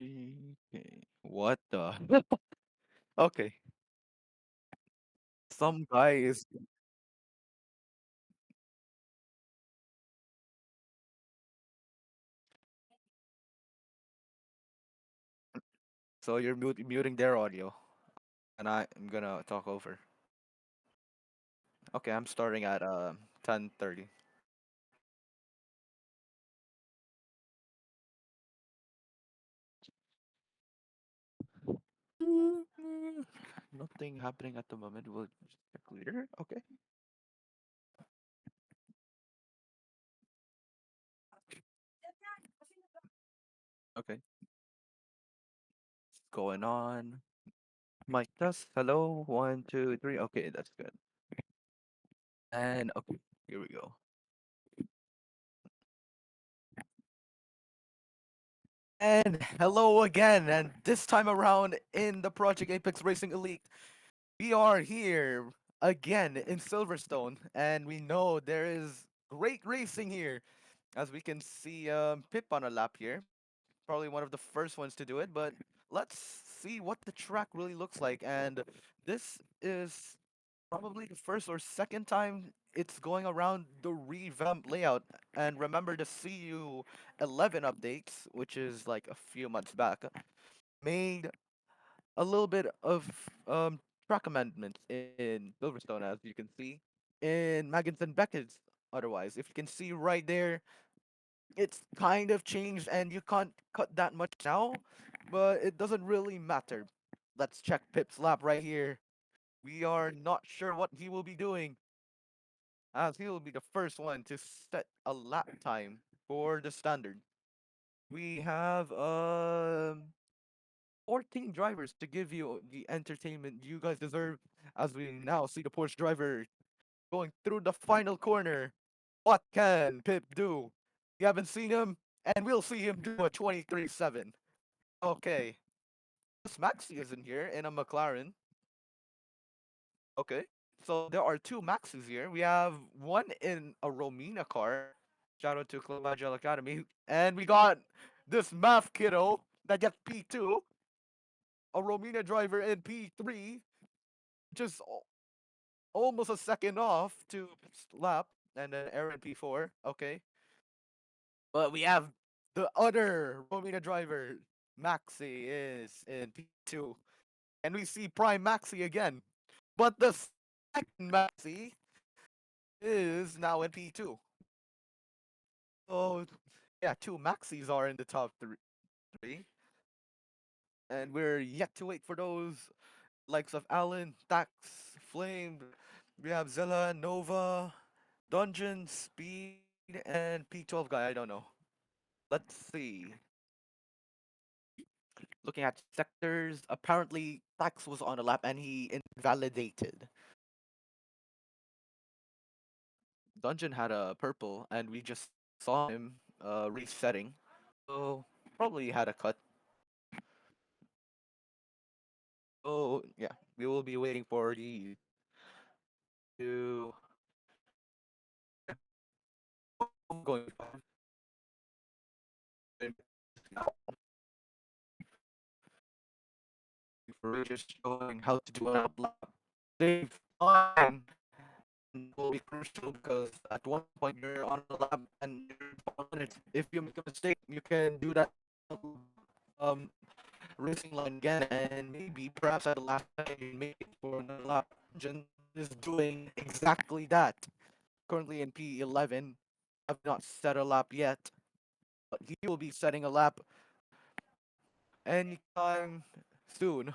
Okay. What the? Okay. Some guy is. So you're muting their audio, and I'm gonna talk over. Okay, I'm starting at 10:30. Nothing happening at the moment. We'll just check later. Okay. Okay. Going on. Mic test. Hello. One, two, three. Okay, that's good. And okay, here we go. And hello again. And this time around in the Project Apex Racing Elite, we are here again in Silverstone, and we know there is great racing here. As we can see, Pip on a lap here, probably one of the first ones to do it. But let's see what the track really looks like. And this is probably the first or second time it's going around the revamped layout. And remember the CU11 updates, which is like a few months back, made a little bit of track amendments in Silverstone, as you can see in Maggins and Beckett's. Otherwise, if you can see right there, it's kind of changed, and you can't cut that much now, but it doesn't really matter. Let's check Pip's lap right here. We are not sure what he will be doing, as he will be the first one to set a lap time for the standard. We have 14 drivers to give you the entertainment you guys deserve, as we now see the Porsche driver going through the final corner. What can Pip do? You haven't seen him, and we'll see him do a 23.7. Okay, this Maxi is in here in a McLaren. Okay, so there are two Maxis here. We have one in a Romina car. Shout out to Club Agile Academy. And we got this math kiddo that gets P2, a Romina driver in P3, just almost a second off to lap, and then Aaron P4. Okay, but we have the other Romina driver, Maxi, is in P2, and we see Prime Maxi again. But the second Maxi is now in P2. So yeah, two Maxis are in the top three, and we're yet to wait for those likes of Alan, Tax, Flame. We have Zilla, Nova, Dungeon, Speed, and P12 guy. I don't know. Let's see. Looking at sectors, apparently Tax was on a lap and he invalidated. Dungeon had a purple, and we just saw him resetting. So probably had a cut. Oh yeah, we will be waiting for the to going for just showing how to do an outlap. Save time, and will be crucial because at one point you're on a lap and you're 12 minutes. If you make a mistake, you can do that um racing line again, and maybe perhaps at the last time you make it for another lap. Jen is doing exactly that. Currently in P11, have not set a lap yet, but he will be setting a lap anytime soon,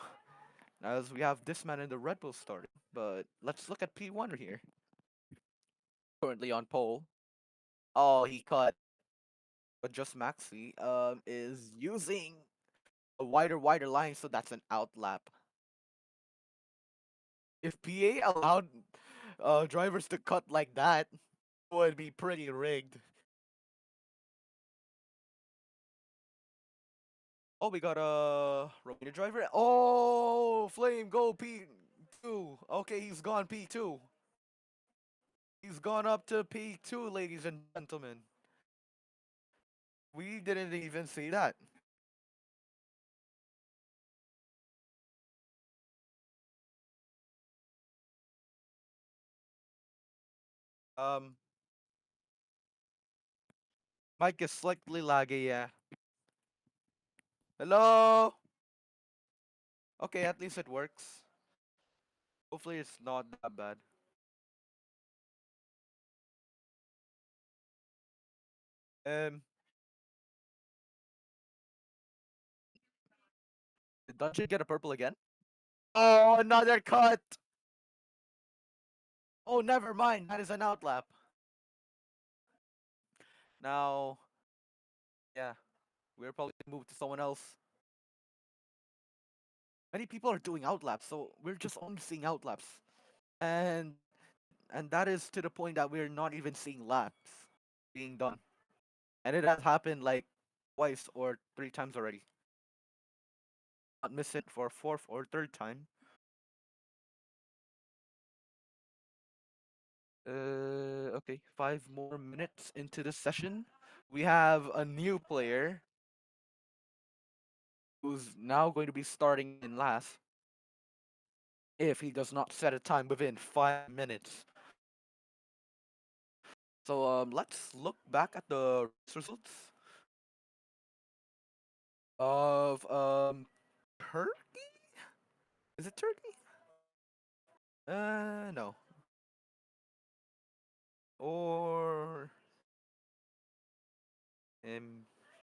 as we have this man in the Red Bull starting. But let's look at P1 here. Currently on pole. Oh, he cut. But just Maxi is using a wider line, so that's an out lap. If PA allowed drivers to cut like that, it would be pretty rigged. Oh, we got a Romania driver. Oh, Flame, go P2. Okay, he's gone P2. He's gone up to P2, ladies and gentlemen. We didn't even see that. Um, mic is slightly laggy, yeah. Hello? Okay, at least it works. Hopefully it's not that bad. Um, did Dungeon get a purple again? Oh, another cut! Oh, never mind. That is an outlap. Now, yeah, we're probably gonna move to someone else. Many people are doing outlaps, so we're just only seeing outlaps. And that is to the point that we're not even seeing laps being done. And it has happened like twice or three times already. Not miss it for a fourth or third time. Okay, 5 more minutes into the session. We have a new player who's now going to be starting in last if he does not set a time within 5 minutes. So let's look back at the race results of Turkey. Is it Turkey? No. Or um,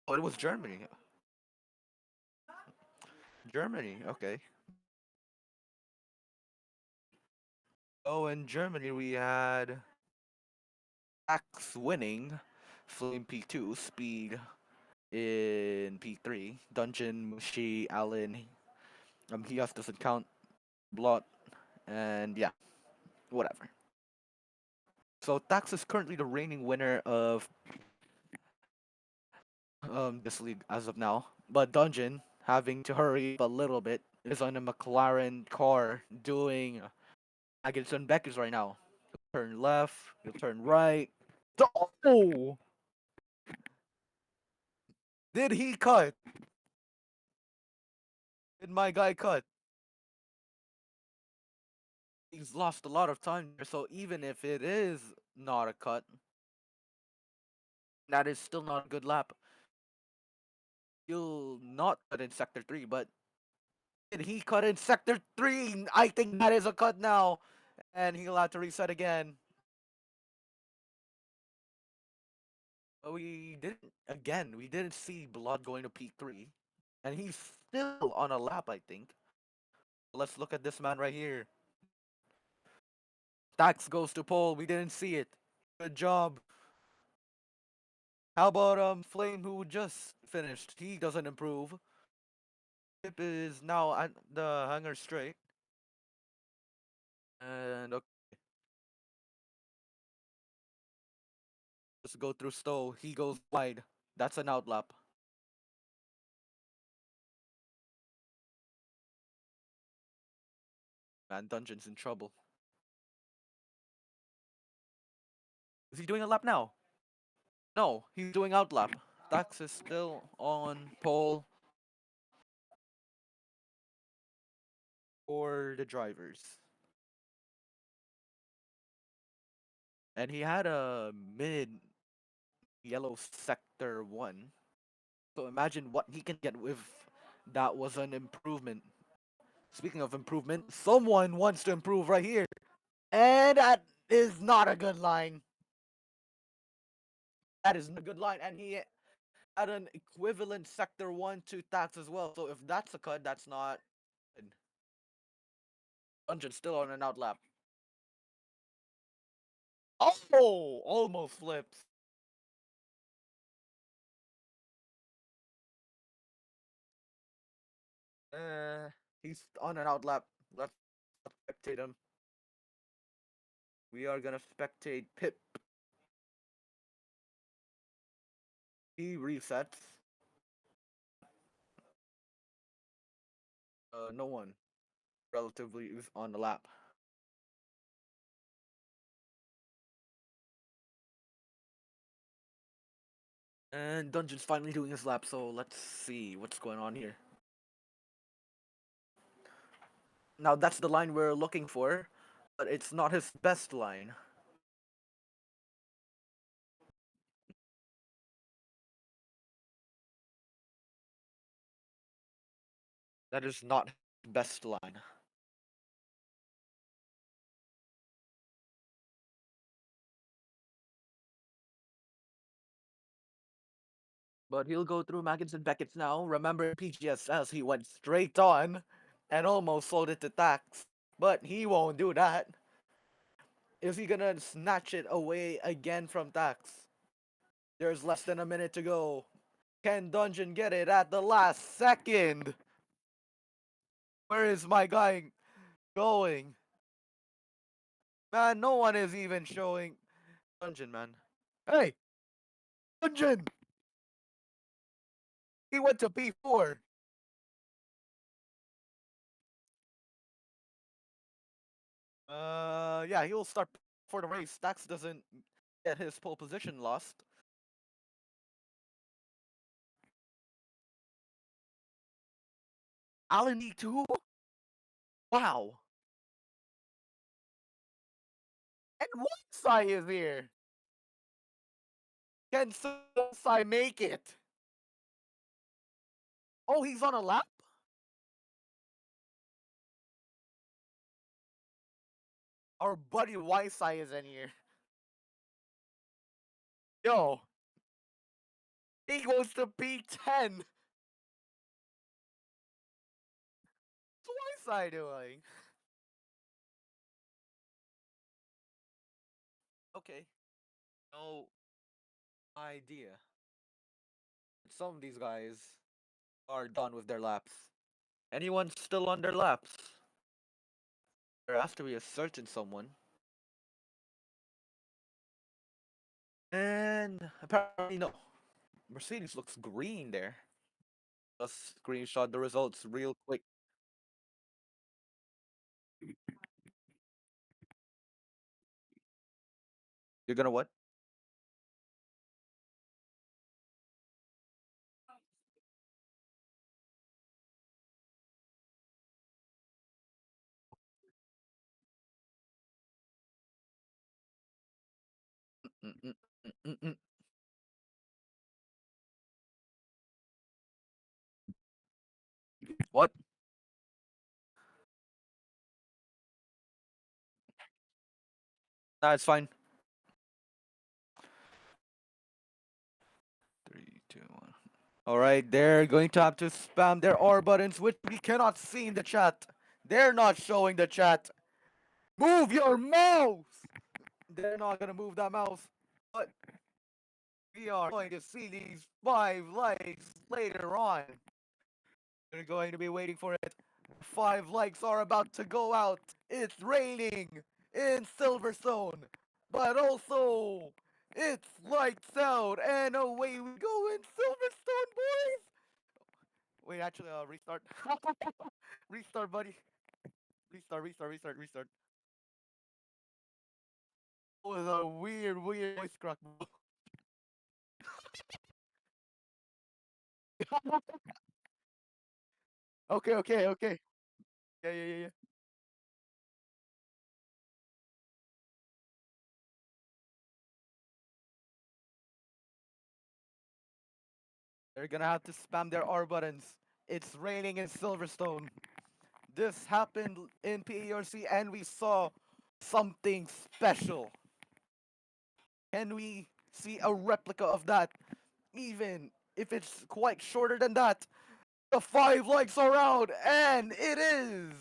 oh, it was Germany. Germany. Okay. Oh, in Germany we had Axe winning, Flame P2, Speed in P3, Dungeon, Mushi, Allen. Hias doesn't count, Blot, and yeah, whatever. So Tax is currently the reigning winner of this league as of now. But Dungeon, having to hurry up a little bit, is on a McLaren car doing Agilson and Beckers right now. Turn left, you'll turn right. Oh! Did he cut? Did my guy cut? He's lost a lot of time there, so even if it is not a cut, that is still not a good lap. He'll not cut in sector 3, but did he cut in sector 3? I think that is a cut now. And he'll have to reset again. But we didn't see Blood going to P3. And he's still on a lap, I think. Let's look at this man right here. Tax goes to pole. We didn't see it. Good job. How about Flame who just finished? He doesn't improve. Chip is now at the hanger straight. And okay, let's go through Stowe. He goes wide. That's an outlap. Man, Dungeon's in trouble. Is he doing a lap now? No, he's doing outlap. Dax is still on pole for the drivers. And he had a mid yellow sector 1. So imagine what he can get with that was an improvement. Speaking of improvement, someone wants to improve right here. And that is not a good line. That is not a good line. And he had an equivalent sector 1 to tax as well. So if that's a cut, that's not good. Dungeon still on an outlap. Oh, almost flips. Uh, he's on an outlap. Let's spectate him. We are gonna spectate Pip. He resets. No one relatively is on the lap. And Dungeon's finally doing his lap, so let's see what's going on here. Now that's the line we're looking for, but it's not his best line. That is not his best line. But he'll go through Maggins and Beckett's now. Remember PGSS, he went straight on and almost sold it to Tax. But he won't do that. Is he gonna snatch it away again from Tax? There's less than a minute to go. Can Dungeon get it at the last second? Where is my guy going? Man, no one is even showing Dungeon, man. Hey, Dungeon! He went to P4. Yeah, he will start for the race. Stax doesn't get his pole position lost. Alan E2? Wow. And Sai is here. Can Sai make it? Oh, he's on a lap? Our buddy Sai is in here. Yo, he goes to P10. What's Sai doing? Okay, no idea. Some of these guys are done with their laps. Anyone still on their laps? There has to be a certain someone. And apparently no. Mercedes looks green there. Let's screenshot the results real quick. You're gonna what? Mm, mm, mm, mm, mm. What? Nah, it's fine. 3, 2, 1. All right, they're going to have to spam their R buttons, which we cannot see in the chat. They're not showing the chat. Move your mouse! They're not gonna move that mouse. But we are going to see these 5 likes later on. We're going to be waiting for it. 5 likes are about to go out. It's raining in Silverstone, but also it's lights out, and away we go in Silverstone, boys. Wait, actually, restart. Restart, buddy. Restart, restart, restart, restart. That was a weird voice crack, bro. Okay, okay, okay. Yeah, yeah, yeah, yeah. They're gonna have to spam their R buttons. It's raining in Silverstone. This happened in PARC and we saw something special. Can we see a replica of that? Even if it's quite shorter than that. The 5 likes are out, and it is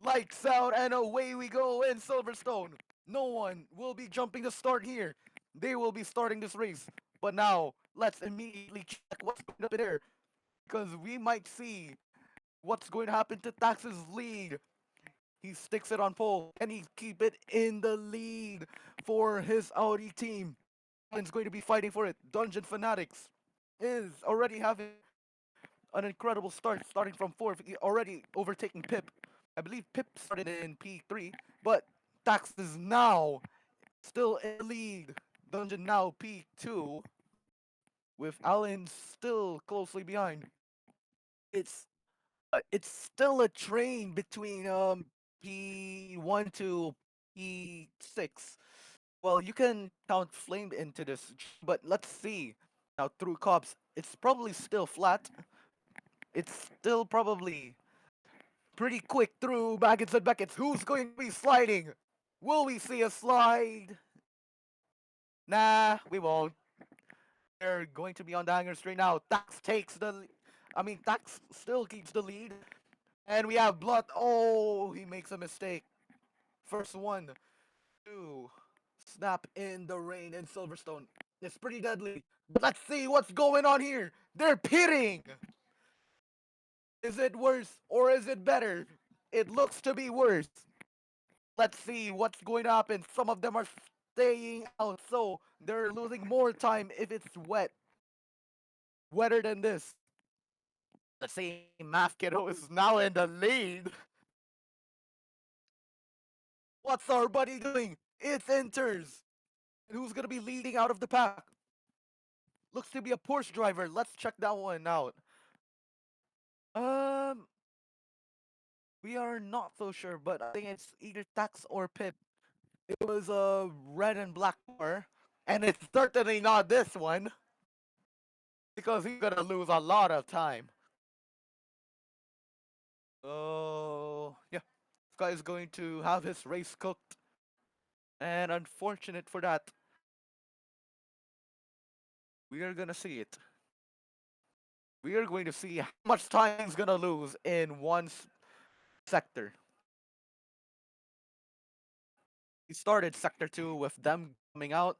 lights out, and away we go in Silverstone. No one will be jumping the start here. They will be starting this race. But now, let's immediately check what's going up in there. Because we might see what's going to happen to Tax's lead. He sticks it on pole. Can he keep it in the lead for his Audi team? Alan's going to be fighting for it. Dungeon Fanatics is already having an incredible start, starting from fourth, already overtaking Pip. I believe Pip started in P3, but Tax is now still in the lead. Dungeon now P2, with Alan still closely behind. It's it's still a train between P1 to P6. Well, you can count Flame into this, but let's see. Now through Cops, it's probably still flat. it's still probably pretty quick through Baggins and Beckett's. Who's going to be sliding? Will we see a slide? Nah, we won't. They're going to be on the hanger straight now. Tax takes Tax still keeps the lead. And we have Blood. Oh, he makes a mistake. First one to snap in the rain in Silverstone. It's pretty deadly. But let's see what's going on here. They're pitting. Is it worse or is it better? It looks to be worse. Let's see what's going to happen. Some of them are staying out, so they're losing more time if it's wet. Wetter than this. The same Math Kiddo is now in the lead. What's our buddy doing? It's Inters. And who's gonna be leading out of the pack? Looks to be a Porsche driver. Let's check that one out. Um, we are not so sure, but I think it's either Tax or Pip. It was a red and black car, and it's certainly not this one because he's gonna lose a lot of time. Oh, yeah. This guy is going to have his race cooked, and unfortunate for that, we are gonna see it. We are going to see how much time he's gonna lose in one sector. He started Sector 2 with them coming out,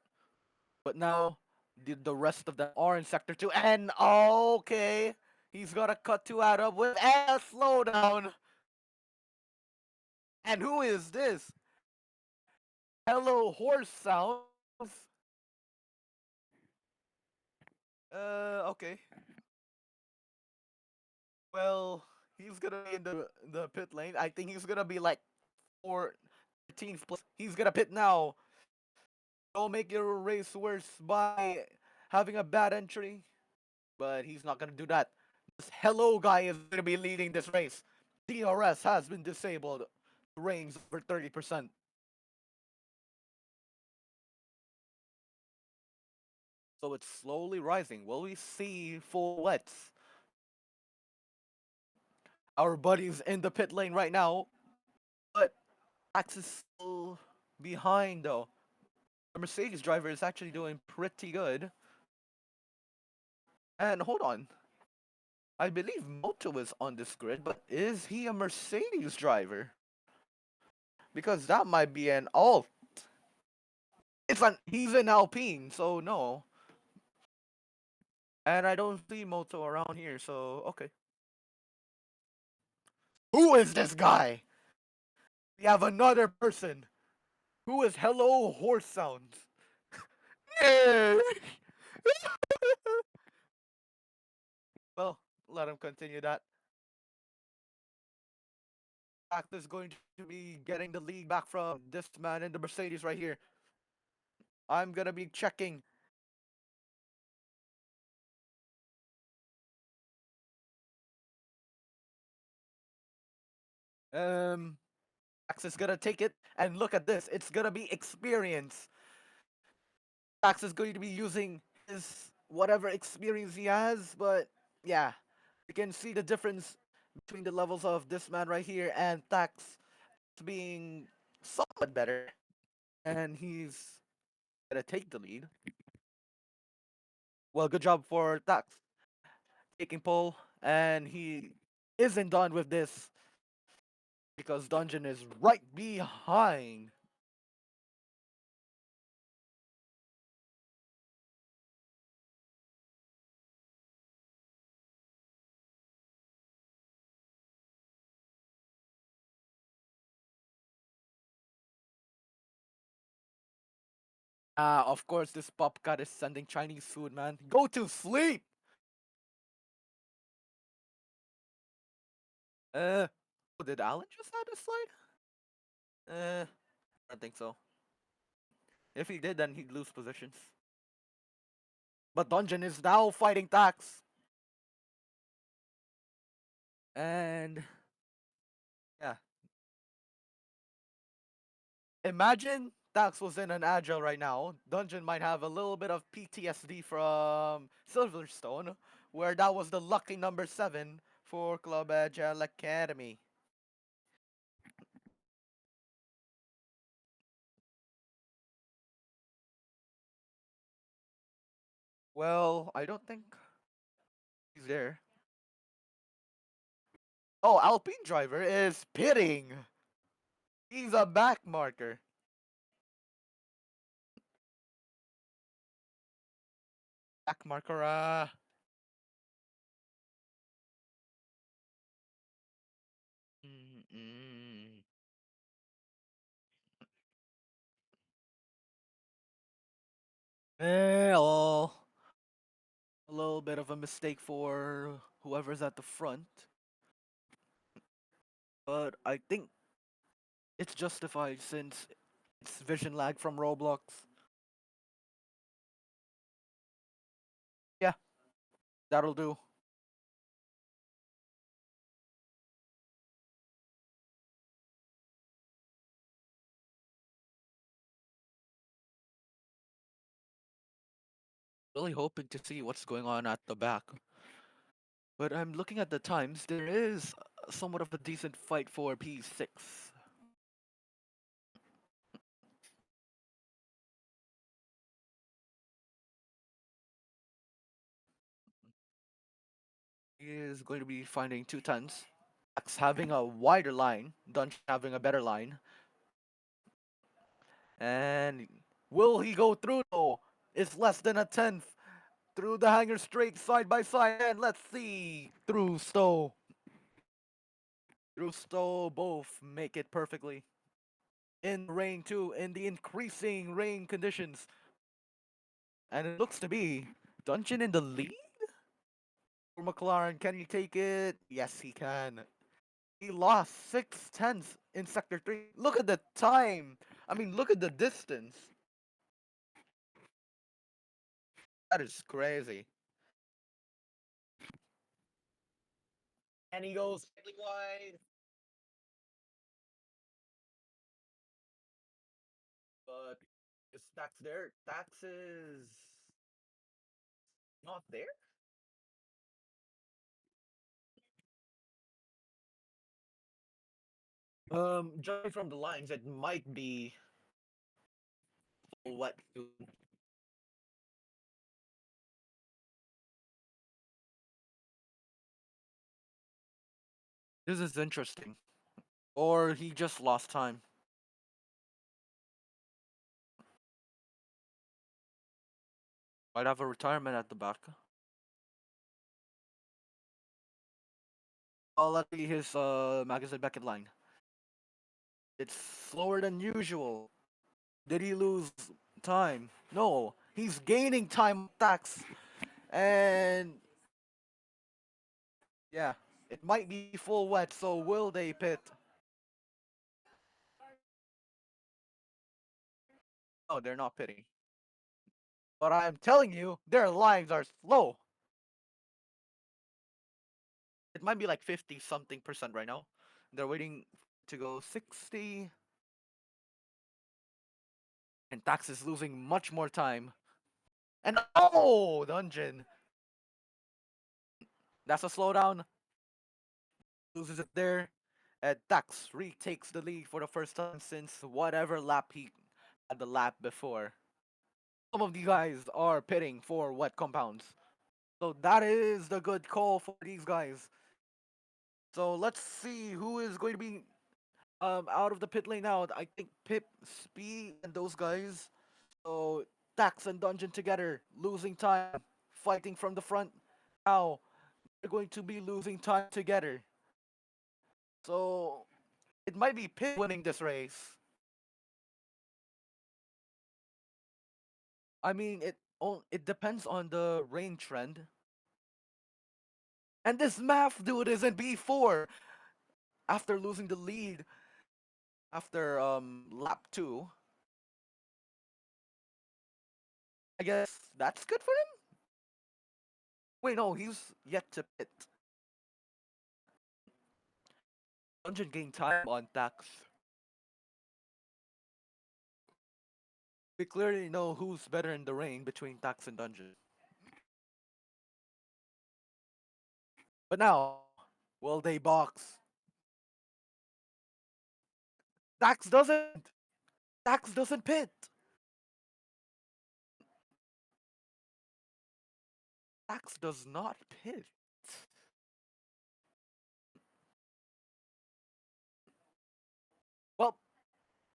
but now the rest of them are in Sector 2. And okay, he's got to cut 2 out of with a slowdown. And who is this? Hello, horse sounds. Okay. Well, he's gonna be in the pit lane. I think he's gonna be like 14th place. He's gonna pit now. Don't make your race worse by having a bad entry. But he's not gonna do that. This hello guy is gonna be leading this race. DRS has been disabled. Range over 30%. So it's slowly rising. Will we see full wets? Our buddy's in the pit lane right now, but Max is still behind though. The Mercedes driver is actually doing pretty good. And hold on, I believe Moto is on this grid, but is he a Mercedes driver? Because that might be an alt. He's an Alpine, so no. And I don't see Moto around here, so okay. Who is this guy? We have another person. Who is Hello Horse Sounds? Yeah. Well, let him continue that. Act is going to be getting the lead back from this man in the Mercedes right here. I'm gonna be checking. Max is gonna take it, and look at this. It's gonna be experience. Max is going to be using his whatever experience he has, but yeah, you can see the difference between the levels of this man right here and Tax being somewhat better, and he's gonna take the lead. Well, good job for Tax taking pole, and he isn't done with this because Dungeon is right behind. Ah, of course, this Popcat is sending Chinese food, man. Go to sleep! Uh, did Alan just have a slide? I don't think so. If he did, then he'd lose positions. But Dungeon is now fighting Tax. And yeah, imagine Tax was in an agile right now. Dungeon might have a little bit of PTSD from Silverstone, where that was the lucky number 7 for Club Agile Academy. Well, I don't think he's there. Oh, Alpine driver is pitting. He's a back marker. Back marker. Mm-mm. Well, a little bit of a mistake for whoever's at the front, but I think it's justified since it's vision lag from Roblox. Yeah, that'll do. Really hoping to see what's going on at the back. But I'm looking at the times. There is somewhat of a decent fight for P6. He is going to be finding 2 tons. Max having a wider line, Dungeon having a better line. And will he go through though? It's less than a tenth through the hanger straight side by side. And let's see. Through Stowe. Through Stowe both make it perfectly. In the rain too, in the increasing rain conditions. And it looks to be Dungeon in the lead? For McLaren, can he take it? Yes, he can. He lost 6 tenths in Sector 3. Look at the time. I mean, look at the distance. That is crazy. And he goes slightly wide. But is Tax there? Tax is not there? Judging from the lines, it might be what this is interesting. Or he just lost time. Might have a retirement at the back. Oh, let's see his magazine Beckett line. It's slower than usual. Did he lose time? No, he's gaining time on Tax. And yeah, it might be full wet, so will they pit? No, they're not pitting. But I'm telling you, their lines are slow. It might be like 50 something percent right now. They're waiting to go 60. And Tax is losing much more time. And oh, Dungeon. That's a slowdown. Loses it there. And Tax retakes the lead for the first time since whatever lap he had the lap before. Some of these guys are pitting for wet compounds. So that is the good call for these guys. So let's see who is going to be out of the pit lane now. I think Pip, Speed, and those guys. So Tax and Dungeon together, losing time, fighting from the front. Now they're going to be losing time together. So it might be Pip winning this race. I mean, it depends on the rain trend. And this math dude is in B4 after losing the lead after lap 2. I guess that's good for him. Wait, no, he's yet to pit. Dungeon gained time on Tax. We clearly know who's better in the rain between Tax and Dungeon. But now, Will they box? Dax doesn't. Dax doesn't pit. Dax does not pit. Well,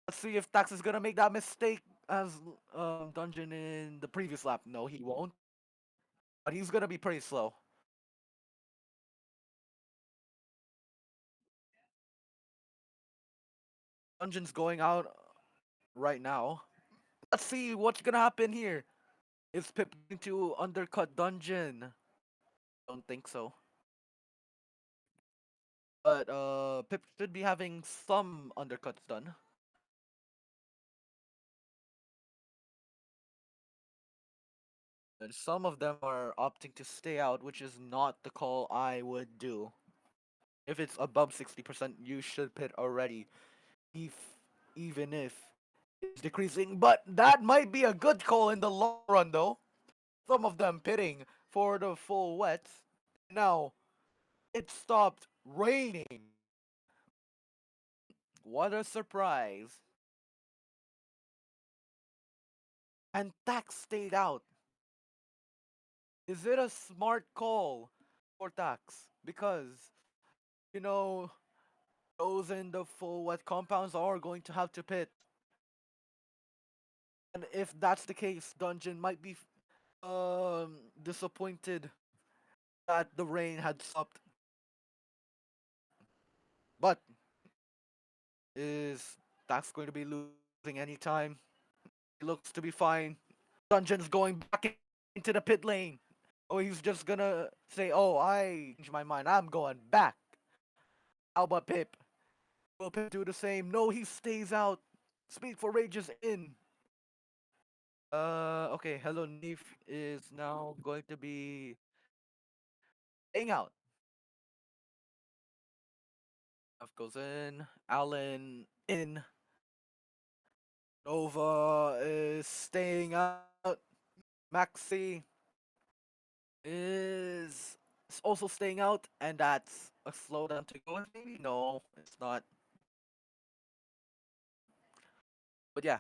let's see if Dax is gonna make that mistake as Dungeon in the previous lap. No, he won't. But he's gonna be pretty slow. Dungeon's going out right now. Let's see what's gonna happen here. Is Pip going to undercut Dungeon? Don't think so. But Pip should be having some undercuts done. And some of them are opting to stay out, which is not the call I would do. If it's above 60%, you should pit already. If even if it's decreasing. But that might be a good call in the long run though. Some of them pitting for the full wets. Now it stopped raining. What a surprise. And Tax stayed out. Is it a smart call for Tax? Because, you know, those in the full wet compounds are going to have to pit. And if that's the case, Dungeon might be disappointed that the rain had stopped. But is Tax going to be losing any time? He looks to be fine. Dungeon's going back into the pit lane. Oh, he's just gonna say, "Oh, I changed my mind. I'm going back." How about Pip? Will Pip do the same? No, he stays out. Speed for Rage is in. Okay. Hello, Neef is now going to be staying out. F goes in. Allen in. Nova is staying out. Maxi is also staying out, and that's a slowdown to go with. Maybe no, it's not. But yeah,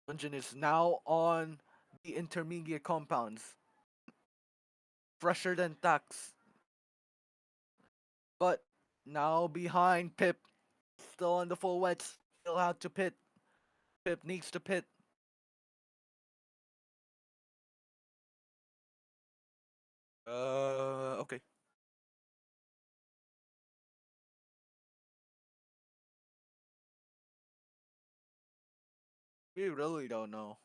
Dungeon is now on the intermediate compounds, fresher than Tax, but now behind Pip, still on the full wets, still out to pit. Pip needs to pit. Okay. We really don't know.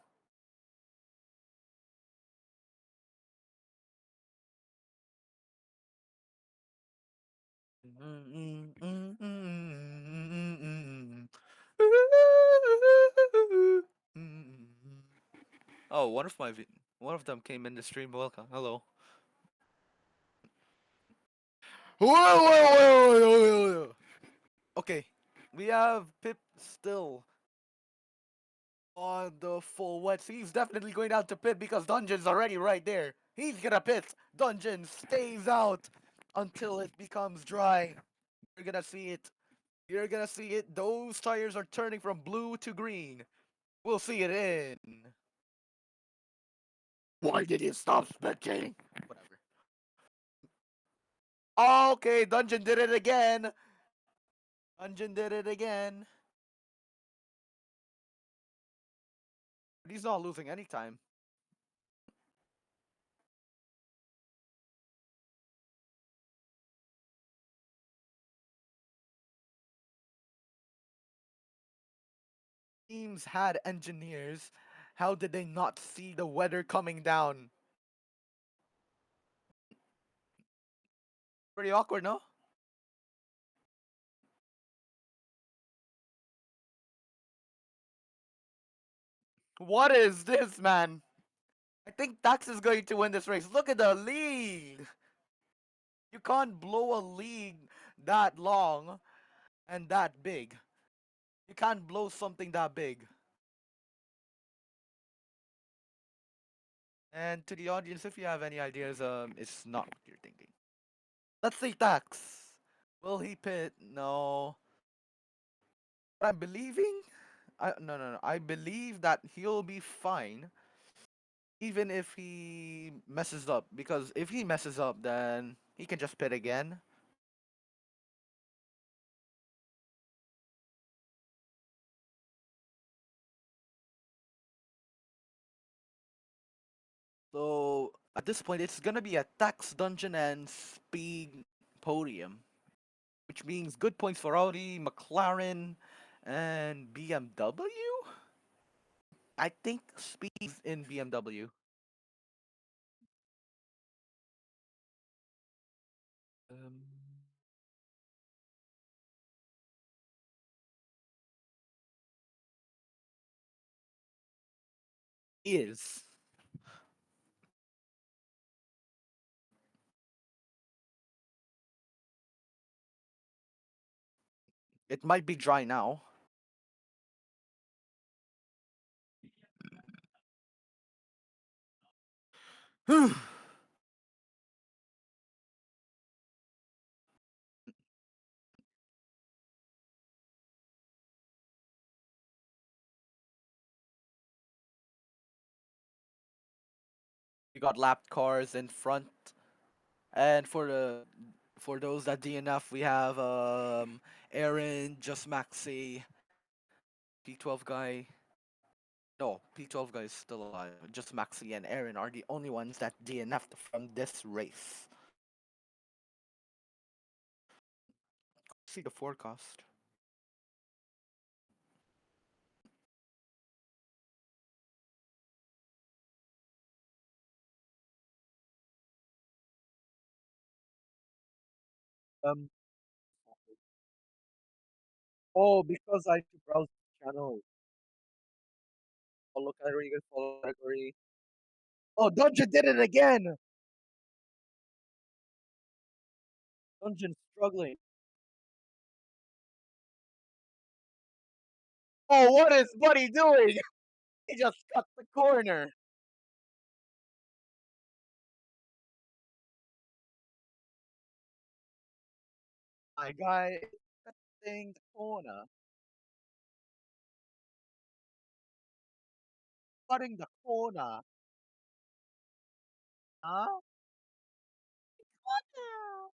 Oh, one of them came in the stream. Welcome. Hello. Whoa, whoa, whoa, whoa, whoa, whoa. Okay, we have Pip still on the full wets. He's definitely going out to pit because Dungeon's already right there. He's gonna pit. Dungeon stays out until it becomes dry. You're gonna see it. You're gonna see it. Those tires are turning from blue to green. We'll see it in. Why did you stop spectating? Whatever. Okay, Dungeon did it again. Dungeon did it again. But he's not losing any time. Teams had engineers. How did they not see the weather coming down? Pretty awkward, no? What is this, man? I think Dax is going to win this race. Look at the lead. You can't blow a lead that long and that big. You can't blow something that big. And to the audience, if you have any ideas, it's not what you're thinking. Let's say Dax. Will he pit? No. But I'm believing. No. I believe that he'll be fine, even if he messes up. Because if he messes up, then he can just pit again. So at this point, it's gonna be a tax dungeon and speed podium, which means good points for Audi, McLaren, and BMW. I think speed's in BMW. Um, is it might be dry now. We got lapped cars in front, and for those that DNF, we have Aaron, Just Maxi, P12 guy. No, P12 guy is still alive. Just Maxi and Aaron are the only ones that DNF'd from this race. See the forecast. Um. Oh, because I should browse the channel. Follow category, follow category. Oh, Dungeon did it again. Dungeon struggling. Oh, what is Buddy doing? He just cut the corner. My guy is cutting the corner. Cutting the corner. Huh? Corner.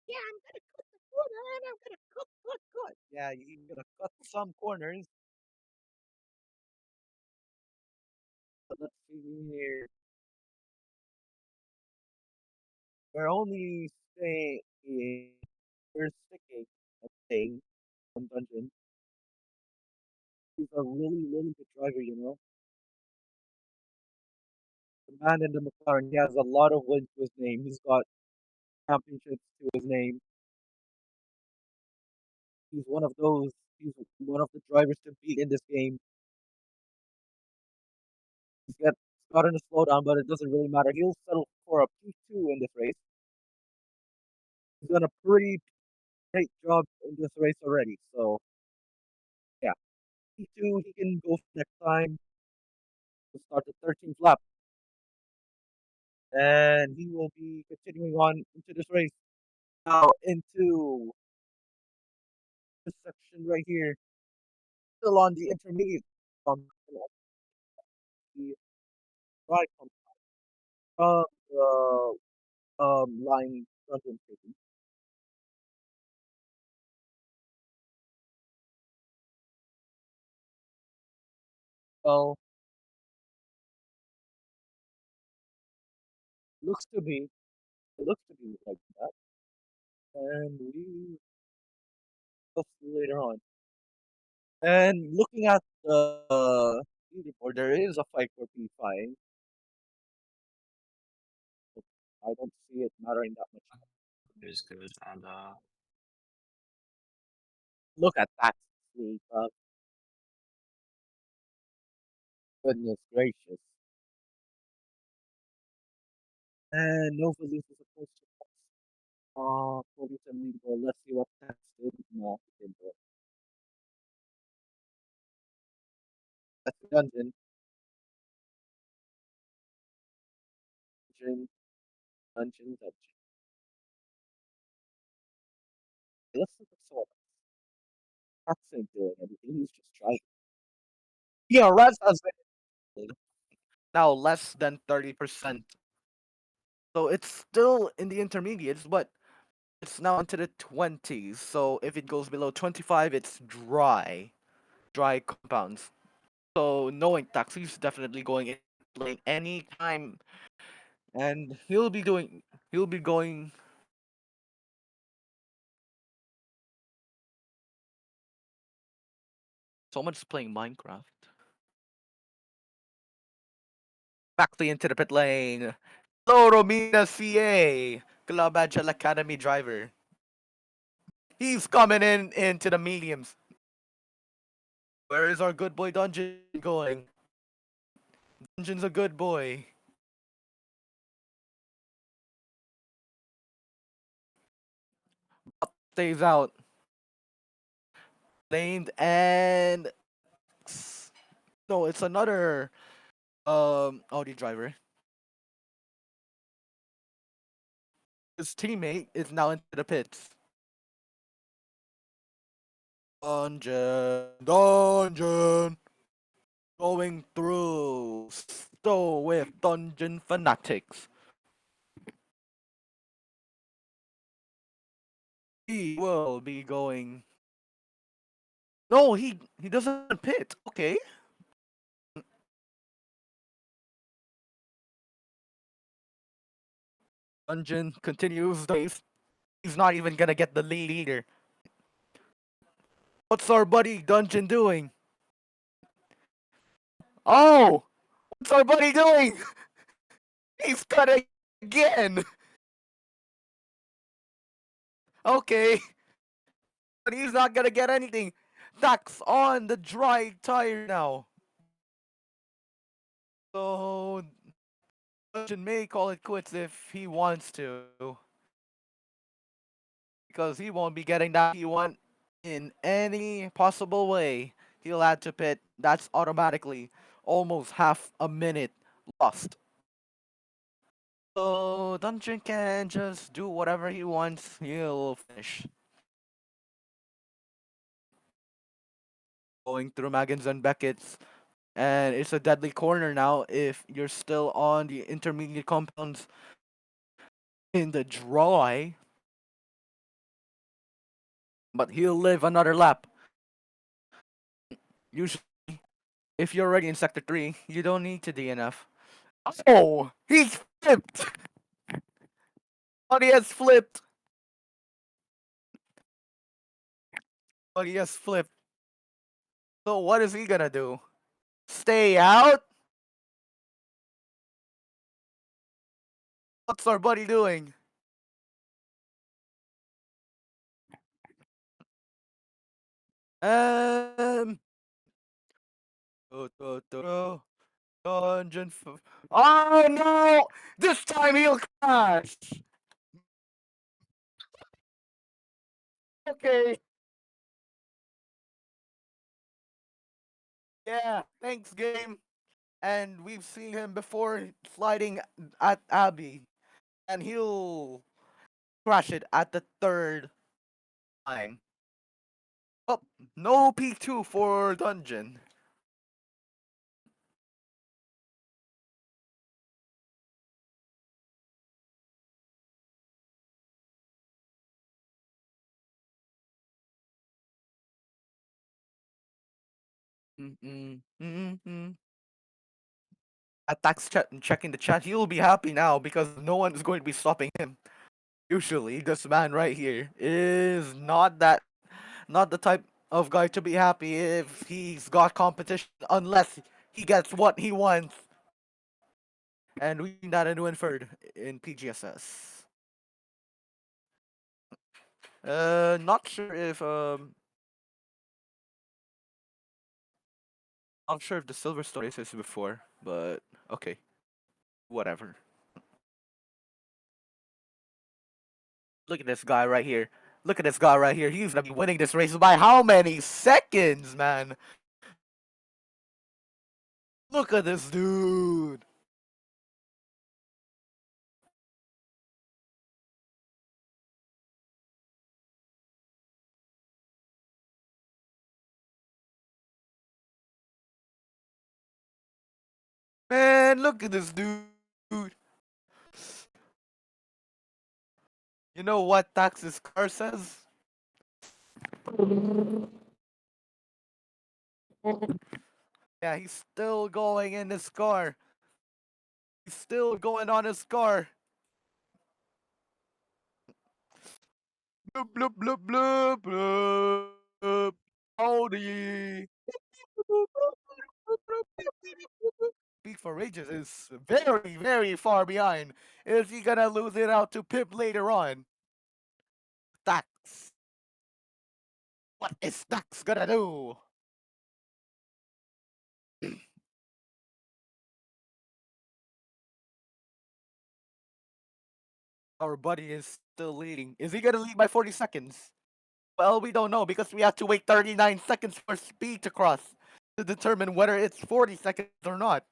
Yeah, I'm gonna cut the corner and I'm gonna cut. Yeah, you're gonna cut some corners. But let's see here. We're only staying. We're sticking a thing on Dungeon. He's a really, really good driver, you know. The man in the McLaren, he has a lot of wins to his name. He's got championships to his name. He's one of those. He's one of the drivers to beat in this game. He's gotten a slowdown, but it doesn't really matter. He'll settle for a P2 in this race. He's done a pretty great job in this race already. So yeah, P2 he can go for next time to start the 13th lap, and he will be continuing on into this race now into this section right here, still on the intermediate the right from the line London City. Well, looks to be it looks to be like that, and we will see later on. And looking at the leaderboard, there is a fight for P5. I don't see it mattering that much. Is good. And Look at that sleep, goodness gracious. And Nova loses a post to Kobe to leaderboard. Let's see what Tax did. No, he didn't do it. That's the dungeon. Dungeon, dungeon. Let's look at Sora. That's doing everything. He's just trying. Yeah, Raz has been now less than 30%. So it's still in the intermediates, but it's now into the 20s. So if it goes below 25, it's dry compounds. So knowing Taxi's definitely going in lane anytime, and he'll be going. Someone's playing Minecraft. Back into the pit lane. Hello, Romina CA, Club Agile Academy driver. He's coming in into the mediums. Where is our good boy Dungeon going? Dungeon's a good boy. Stays out. Named and no, it's another Audi driver. His teammate is now into the pits. Dungeon going through. So with Dungeon Fanatics, he will be going. No, he doesn't pit. Okay. Dungeon continues the race. He's not even gonna get the lead either. What's our buddy Dungeon doing? Oh, what's our buddy doing? He's cut again. Okay, but he's not gonna get anything. Dax on the dry tire now. So Dungeon may call it quits if he wants to, because he won't be getting that he want in any possible way. He'll add to pit. That's automatically almost half a minute lost. So Dungeon can just do whatever he wants. He'll finish. Going through Maggins and Beckett's, and it's a deadly corner now if you're still on the intermediate compounds in the dry. But he'll live another lap. Usually, if you're already in Sector 3, you don't need to DNF. Oh, he's flipped! Buddy has flipped! Buddy has flipped. So what is he gonna do? Stay out? What's our buddy doing? Um... Dungeon. Oh no! This time he'll crash! Okay. Yeah, thanks, game. And we've seen him before sliding at Abby. And he'll crash it at the third time. Oh, no P2 for Dungeon. Mm-mm. Attacks checking the chat. He'll be happy now because no one is going to be stopping him. Usually, this man right here is not the type of guy to be happy if he's got competition unless he gets what he wants. And we not in Winford in PGSS. Not sure if not sure if the Silverstone races before, but okay, whatever. Look at this guy right here. Look at this guy right here. He's gonna be winning this race by how many seconds, man? Look at this dude. man, look at this dude. You know what Tax's car says? Yeah, he's still going in his car. He's still going on his car. Bloop, bloop, bloop, bloop, bloop. Howdy. Speak for Ages is very, very far behind. Is he gonna lose it out to Pip later on? Tax. What is Tax gonna do? Our buddy is still leading. Is he gonna lead by 40 seconds? Well, we don't know because we have to wait 39 seconds for speed to cross to determine whether it's 40 seconds or not.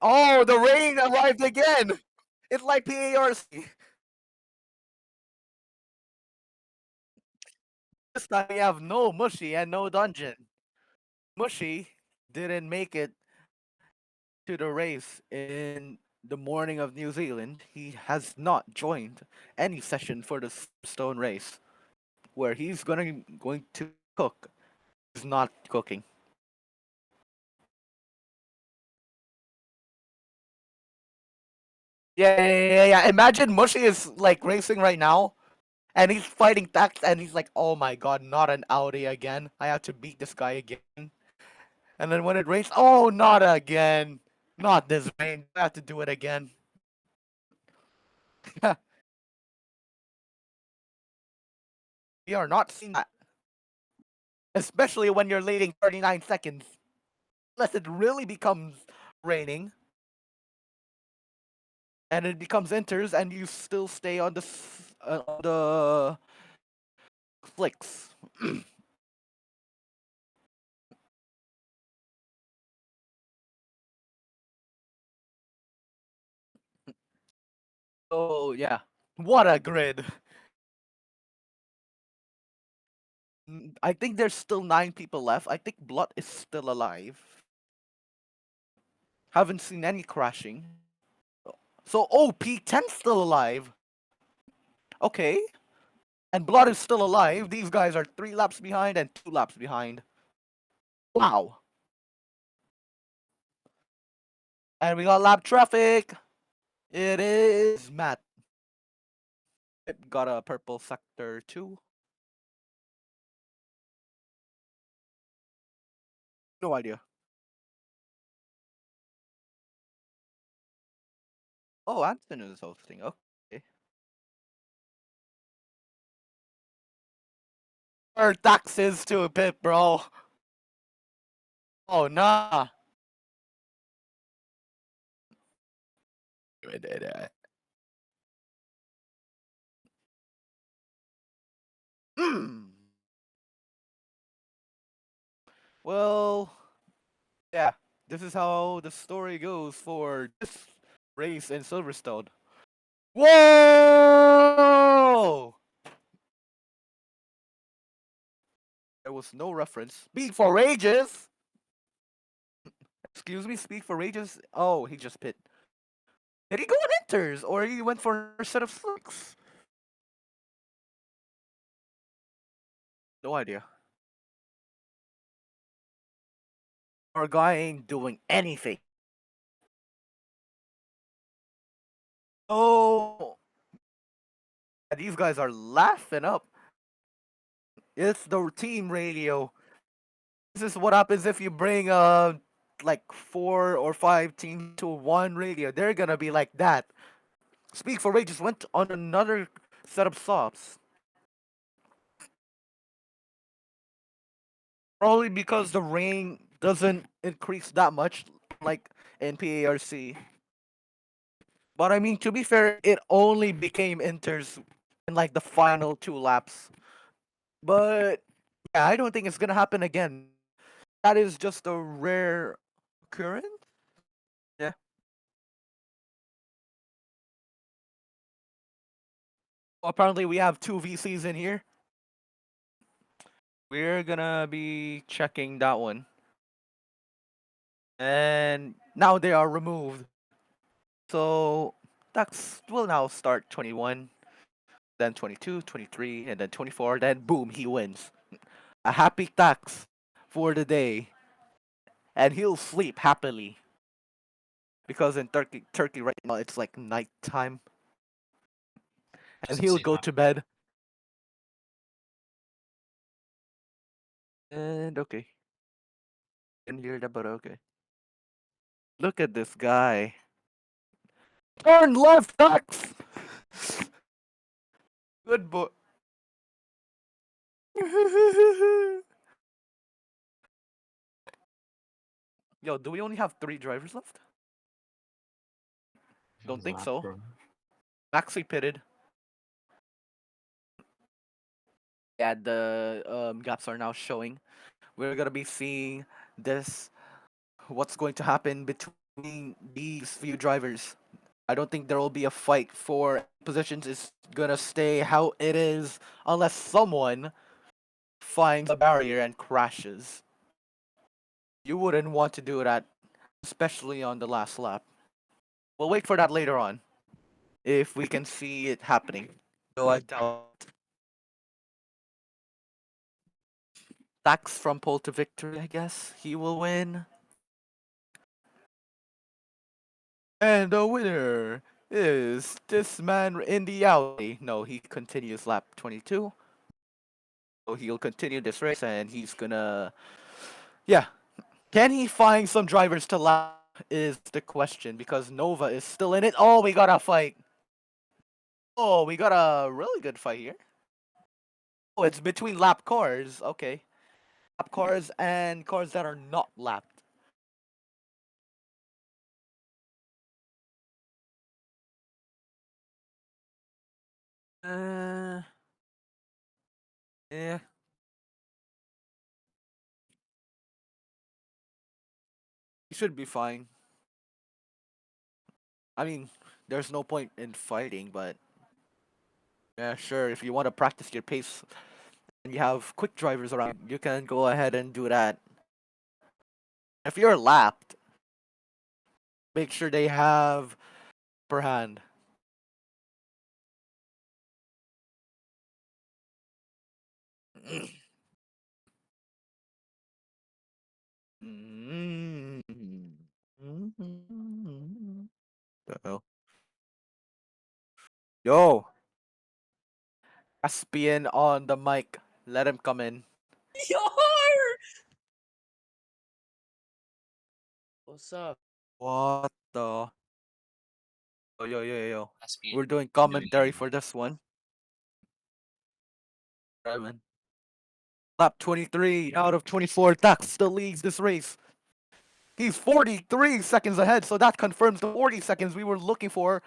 Oh, the rain arrived again! It's like PARC. This time we have no Mushy and no Dungeon. Mushy didn't make it to the race in the morning of New Zealand. He has not joined any session for the Stone race, where he's going to cook. He's not cooking. Yeah. Imagine Mushy is like racing right now, and he's fighting Tax, and he's like, "Oh my god, not an Audi again! I have to beat this guy again." And then when it rains, "Oh, not again! Not this rain! I have to do it again." We are not seeing that, especially when you're leading 39 seconds. Unless it really becomes raining, and it becomes enters, and you still stay on on the flicks. Oh yeah, what a grid! I think there's still 9 people left. I think Blood is still alive. Haven't seen any crashing. So oh, P10's still alive. Okay, and Blood is still alive. These guys are 3 laps behind and 2 laps behind. Wow. And we got lap traffic. It is Matt. It got a purple sector too. No idea. Oh, Anson is hosting. Okay. Or taxes to a bit, bro. Oh nah. Hmm. Well, yeah. This is how the story goes for this race in Silverstone. Whoa! There was no reference. Speak for ages. Excuse me, speak for ages. Oh, he just pit. Did he go on enters or he went for a set of slicks? No idea. Our guy ain't doing anything. Oh, these guys are laughing up. It's the team radio. This is what happens if you bring like 4 or 5 teams to one radio. They're gonna be like that. Speak for Ray just went on another set of stops. Probably because the rain doesn't increase that much like in PARC. But I mean, to be fair, it only became inters in like the final 2 laps. But yeah, I don't think it's gonna happen again. That is just a rare occurrence. Yeah. Apparently, we have 2 VCs in here. we're gonna be checking that one. And now they are removed. So Tax will now start 21, then 22, 23, and then 24. Then boom, he wins. A happy Tax for the day, and he'll sleep happily because in Turkey right now it's like nighttime, and Doesn't he'll say go that. to bed. And okay, didn't hear that, but okay. Look at this guy. Turn left, Tax. Good boy. Yo, do we only have three drivers left? Don't think Lap so. room. Maxi pitted. Yeah, the gaps are now showing. We're gonna be seeing this. What's going to happen between these few drivers? I don't think there will be a fight for positions. It's gonna stay how it is unless someone finds a barrier and crashes. You wouldn't want to do that, especially on the last lap. We'll wait for that later on if we can see it happening. Though I doubt it. Tax from pole to victory, I guess. He will win. And the winner is this man in the alley. No, he continues lap 22. So he'll continue this race and he's gonna. Yeah. Can he find some drivers to lap? Is the question because Nova is still in it. Oh, we got a fight. Oh, we got a really good fight here. Oh, it's between lap cars. Okay. Lap cars and cars that are not lapped. Uh, yeah. He should be fine. I mean, there's no point in fighting, but yeah, sure. If you want to practice your pace and you have quick drivers around, you can go ahead and do that. If you're lapped, make sure they have upper hand. Uh-oh. Yo, Caspian on the mic. Let him come in. Yar! What's up? What the? Yo, yo, yo, yo. That's me We're doing doing commentary here. for this one. Right, man. Lap 23 out of 24. Dax still leads this race. He's 43 seconds ahead, so that confirms the 40 seconds we were looking for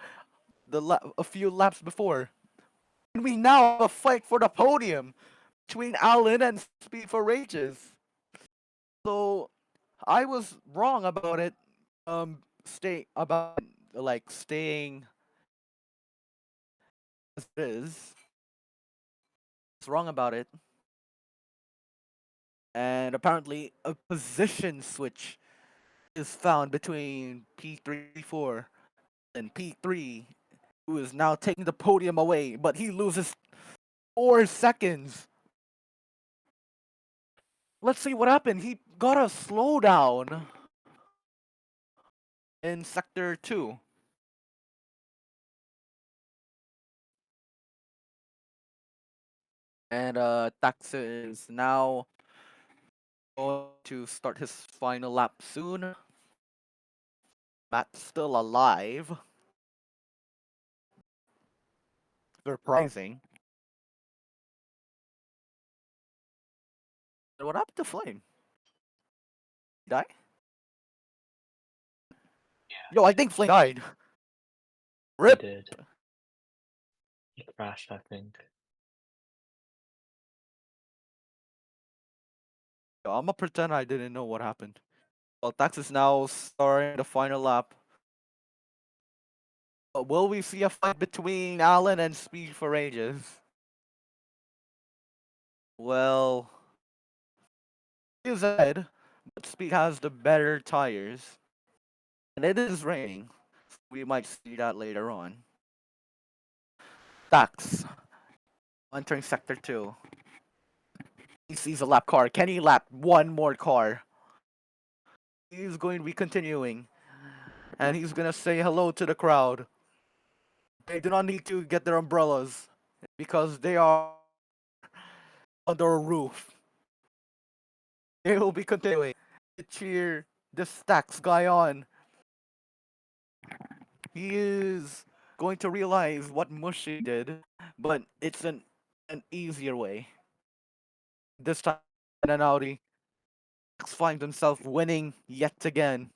a few laps before. And we now have a fight for the podium between Alan and Speed for Rages. So I was wrong about it. Stay about like staying as it is. I was wrong about it. And apparently a position switch is found between P34 and P3, who is now taking the podium away, but he loses 4 seconds. Let's see what happened. He got a slowdown in sector 2. And Tax is now going to start his final lap soon. Matt's still alive. Surprising. And what happened to Flame? Die? Yo, I think Flame died. He Rip. did. He crashed, I think. Yo, I'm gonna pretend I didn't know what happened. Well, Tax is now starting the final lap. But will we see a fight between Alan and Speed for Ages? Well, He is ahead, but Speed has the better tires. And it is raining. We might see that later on. Tax entering sector 2. He sees a lap car. Can he lap one more car? He's going to be continuing. And he's going to say hello to the crowd. They do not need to get their umbrellas because they are under a roof. They will be continuing to cheer the Stacks guy on. He is going to realize what Mushy did, but it's an easier way. This time in an Audi, Stacks finds himself winning yet again.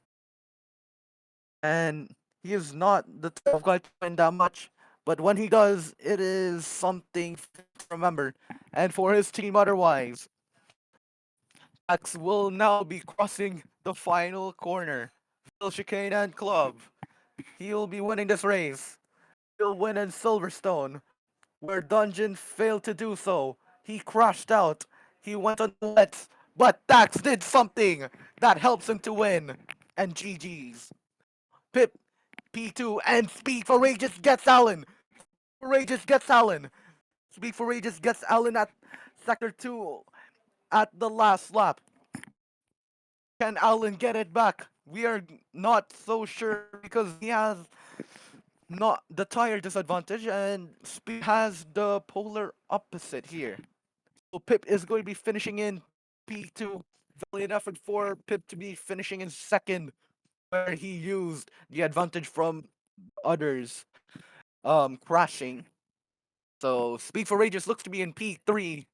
And he is not the type of guy to win that much, but when he does, it is something to remember. And for his team otherwise, Stacks will now be crossing the final corner. Phil Chicane and Club. He'll be winning this race. He'll win in Silverstone, where Dungeon failed to do so. He crashed out. He went on the wets, but Dax did something that helps him to win. And GG's. Pip, P2, and Speed for Rages gets Allen. Rages gets Allen. Speed for Rages gets Allen at Sector 2 at the last lap. Can Allen get it back? We are not so sure because he has not the tire disadvantage and Speed has the polar opposite here. So Pip is going to be finishing in P2. Valiant effort for Pip to be finishing in second, where he used the advantage from others crashing. So Speed for Rages looks to be in P3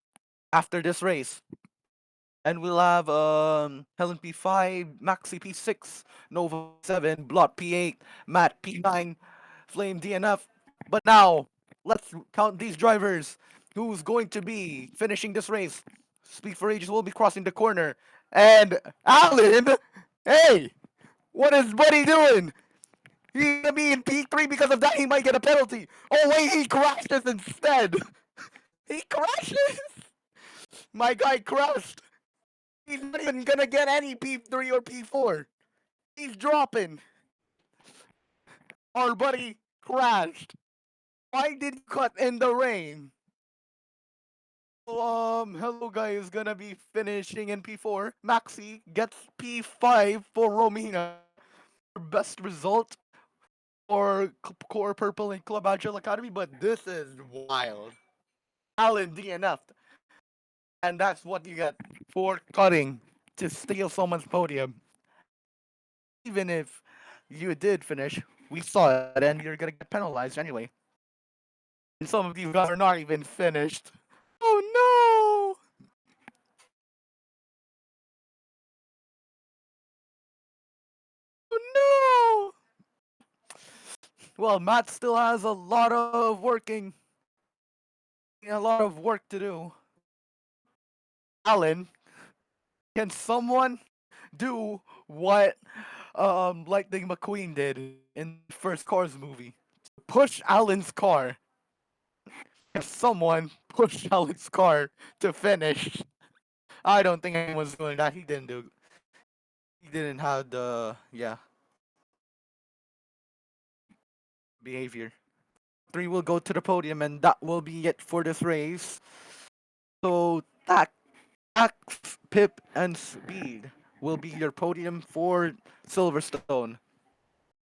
after this race. And we'll have Helen P5, Maxi P6, Nova 7, Blot P8, Matt P9, Flame DNF. But now, let's count these drivers. Who's going to be finishing this race? Speak for Ages will be crossing the corner. And Alan, hey, what is Buddy doing? He's gonna be in P3 because of that. He might get a penalty. Oh wait, he crashes instead. He crashes. My guy crashed. He's not even gonna get any P3 or P4. He's dropping. Our buddy crashed. Why did he cut in the rain? Hello guys, gonna be finishing in P4. Maxi gets P5 for Romina. Best result for Core Purple and Club Agile Academy, but this is wild. Alan DNF'd. And that's what you get for cutting to steal someone's podium. Even if you did finish, we saw it and you're gonna get penalized anyway. And some of you guys are not even finished. Oh no! Oh no! Well, Matt still has a lot of work to do. Alan, can someone do what Lightning McQueen did in the first Cars movie? Push Alan's car. Can someone push Alan's car to finish? I don't think anyone's doing that. He didn't do. He didn't have the behavior. Three will go to the podium, and that will be it for this race. So Tax, Pip, and Speed will be your podium for Silverstone.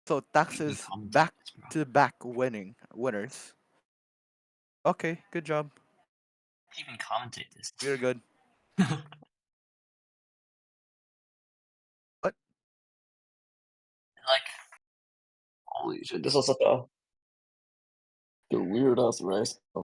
So Tax You can is commentate back this, bro. to back winners. Okay, good job. You can commentate this. You're good. What? Like, Holy shit, this was such a weird ass race.